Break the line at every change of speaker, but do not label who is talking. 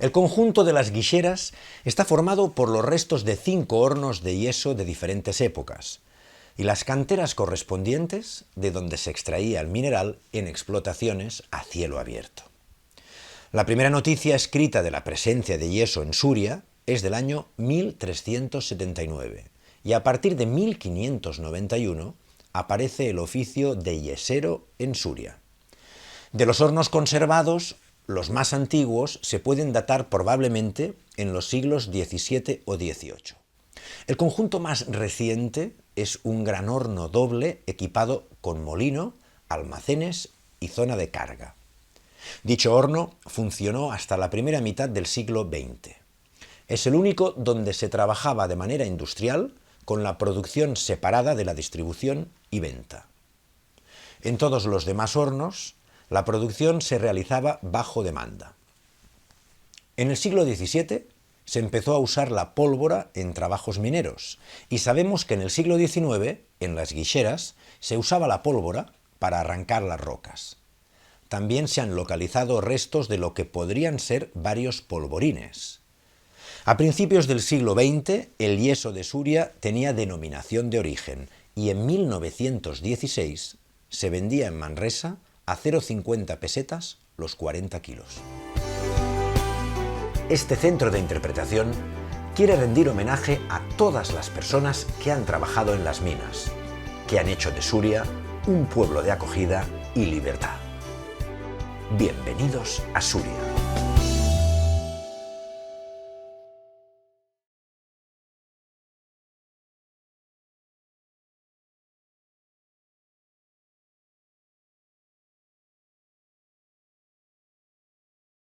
El conjunto de las guixeras está formado por los restos de 5 hornos de yeso de diferentes épocas y las canteras correspondientes de donde se extraía el mineral en explotaciones a cielo abierto. La primera noticia escrita de la presencia de yeso en Suria es del año 1379 y a partir de 1591 aparece el oficio de yesero en Suria. De los hornos conservados, los más antiguos se pueden datar probablemente en los siglos XVII o XVIII. El conjunto más reciente es un gran horno doble equipado con molino, almacenes y zona de carga. Dicho horno funcionó hasta la primera mitad del siglo XX. Es el único donde se trabajaba de manera industrial con la producción separada de la distribución y venta. En todos los demás hornos, la producción se realizaba bajo demanda. En el siglo XVII se empezó a usar la pólvora en trabajos mineros y sabemos que en el siglo XIX, en las guixeras, se usaba la pólvora para arrancar las rocas. También se han localizado restos de lo que podrían ser varios polvorines. A principios del siglo XX, el yeso de Suria tenía denominación de origen y en 1916 se vendía en Manresa a 0,50 pesetas los 40 kilos. Este centro de interpretación quiere rendir homenaje a todas las personas que han trabajado en las minas, que han hecho de Suria un pueblo de acogida y libertad. Bienvenidos a Suria.